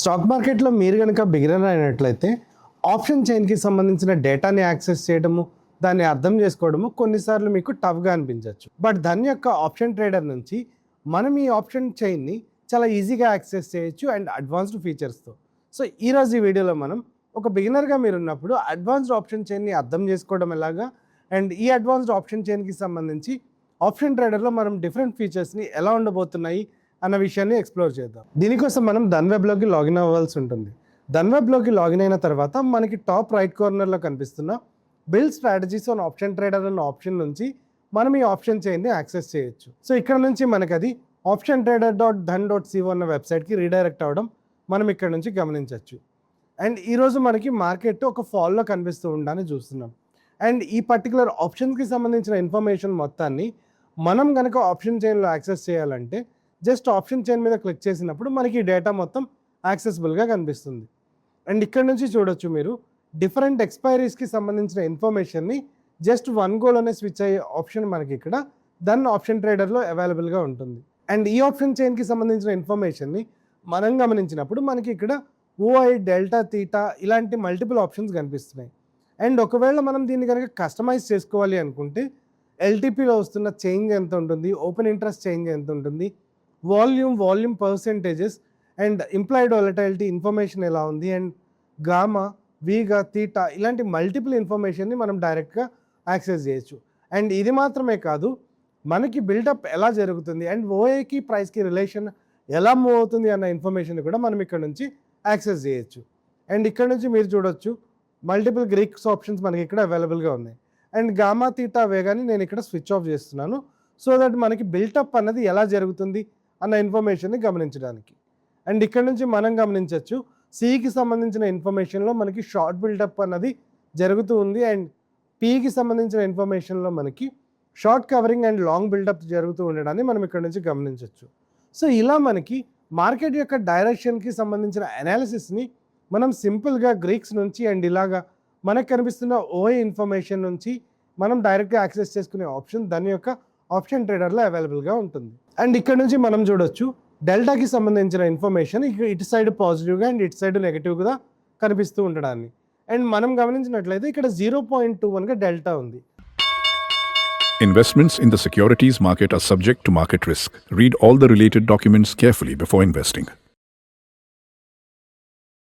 Stock మార్కెట్లో మీరు కనుక బిగినర్ అయినట్లయితే ఆప్షన్ చైన్కి సంబంధించిన డేటాని యాక్సెస్ చేయడము, దాన్ని అర్థం చేసుకోవడము కొన్నిసార్లు మీకు టఫ్గా అనిపించవచ్చు. బట్ దాని యొక్క ఆప్షన్ ట్రేడర్ నుంచి మనం ఈ ఆప్షన్ చైన్ని చాలా ఈజీగా యాక్సెస్ చేయొచ్చు అండ్ అడ్వాన్స్డ్ ఫీచర్స్తో. సో ఈరోజు ఈ వీడియోలో మనం ఒక బిగినర్గా మీరు ఉన్నప్పుడు అడ్వాన్స్డ్ ఆప్షన్ చైన్ని అర్థం చేసుకోవడం ఎలాగా అండ్ ఈ అడ్వాన్స్డ్ ఆప్షన్ చైన్కి సంబంధించి ఆప్షన్ ట్రేడర్లో మనం డిఫరెంట్ ఫీచర్స్ని ఎలా ఉండబోతున్నాయి అన్న విషయాన్ని ఎక్స్ప్లోర్ చేద్దాం. దీనికోసం మనం ధన్వెబ్లోకి లాగిన్ అవ్వాల్సి ఉంటుంది. ధన్వెబ్లోకి లాగిన్ అయిన తర్వాత మనకి టాప్ రైట్ కార్నర్లో కనిపిస్తున్న build strategies on option trader అన్న ఆప్షన్ నుంచి మనం ఈ ఆప్షన్ చైన్ని యాక్సెస్ చేయొచ్చు. సో ఇక్కడ నుంచి మనకి అది optiontrader.dhan.co అన్న వెబ్సైట్కి రీడైరెక్ట్ అవ్వడం మనం ఇక్కడ నుంచి గమనించవచ్చు. అండ్ ఈరోజు మనకి మార్కెట్ ఒక ఫాల్లో కనిపిస్తూ ఉండడాన్ని చూస్తున్నాం. అండ్ ఈ పర్టికులర్ ఆప్షన్స్కి సంబంధించిన ఇన్ఫర్మేషన్ మొత్తాన్ని మనం కనుక ఆప్షన్ చైన్లో యాక్సెస్ చేయాలంటే జస్ట్ ఆప్షన్ చైన్ మీద క్లిక్ చేసినప్పుడు మనకి ఈ డేటా మొత్తం యాక్సెసిబుల్గా కనిపిస్తుంది. అండ్ ఇక్కడ నుంచి చూడొచ్చు మీరు డిఫరెంట్ ఎక్స్పైరీస్కి సంబంధించిన ఇన్ఫర్మేషన్ని జస్ట్ వన్ గోలోనే స్విచ్ అయ్యే ఆప్షన్ మనకి ఇక్కడ దన్ ఆప్షన్ ట్రేడర్లో అవైలబుల్గా ఉంటుంది. అండ్ ఈ ఆప్షన్ చైన్కి సంబంధించిన ఇన్ఫర్మేషన్ని మనం గమనించినప్పుడు మనకి ఇక్కడ ఓఐ, డెల్టా, తీటా ఇలాంటి మల్టిపుల్ ఆప్షన్స్ కనిపిస్తున్నాయి. అండ్ ఒకవేళ మనం దీన్ని కనుక కస్టమైజ్ చేసుకోవాలి అనుకుంటే ఎల్టీపీలో వస్తున్న చేంజ్ ఎంత ఉంటుంది, ఓపెన్ ఇంట్రెస్ట్ చేంజ్ ఎంత ఉంటుంది, volume percentages and implied volatility information ఎలా ఉంది, అండ్ గామా, వీగా, తీటా ఇలాంటి మల్టిపుల్ ఇన్ఫర్మేషన్ని మనం డైరెక్ట్గా యాక్సెస్ చేయొచ్చు. అండ్ ఇది మాత్రమే కాదు, మనకి బిల్డప్ ఎలా జరుగుతుంది అండ్ ఓఏకి ప్రైస్కి రిలేషన్ ఎలా మూవ్ అవుతుంది అన్న ఇన్ఫర్మేషన్ కూడా మనం ఇక్కడ నుంచి యాక్సెస్ చేయొచ్చు. అండ్ ఇక్కడ నుంచి మీరు చూడొచ్చు మల్టిపుల్ గ్రీక్స్ ఆప్షన్స్ మనకి ఇక్కడ అవైలబుల్గా ఉన్నాయి. అండ్ గామా, తీటా, వేగాని నేను ఇక్కడ స్విచ్ ఆఫ్ చేస్తున్నాను సో దట్ మనకి బిల్టప్ అన్నది ఎలా జరుగుతుంది అన్న ఇన్ఫర్మేషన్ని గమనించడానికి. అండ్ ఇక్కడ నుంచి మనం గమనించవచ్చు సికి సంబంధించిన ఇన్ఫర్మేషన్లో మనకి షార్ట్ బిల్డప్ అన్నది జరుగుతూ ఉంది. అండ్ పీకి సంబంధించిన ఇన్ఫర్మేషన్లో మనకి short covering and long buildup జరుగుతూ ఉండడాన్ని మనం ఇక్కడ నుంచి గమనించవచ్చు. సో ఇలా మనకి మార్కెట్ యొక్క డైరెక్షన్కి సంబంధించిన అనాలిసిస్ని మనం సింపుల్గా గ్రీక్స్ నుంచి అండ్ ఇలాగా మనకు కనిపిస్తున్న ఓఏ ఇన్ఫర్మేషన్ నుంచి మనం డైరెక్ట్గా యాక్సెస్ చేసుకునే ఆప్షన్ దాని యొక్క ఆప్షన్ ట్రేడర్లో అవైలబుల్గా ఉంటుంది. అండ్ ఇక్కడ నుంచి మనం చూడొచ్చు డెల్టాకి సంబంధించిన ఇన్ఫర్మేషన్ ఇటు సైడ్ పాజిటివ్గా అండ్ ఇటు సైడ్ నెగిటివ్గా కనిపిస్తూ ఉండడాన్ని. అండ్ మనం గమనించినట్లయితే ఇక్కడ 0.21గా డెల్టా ఉంది. Investments in the securities market are subject to market risk. Read all the related documents carefully before investing.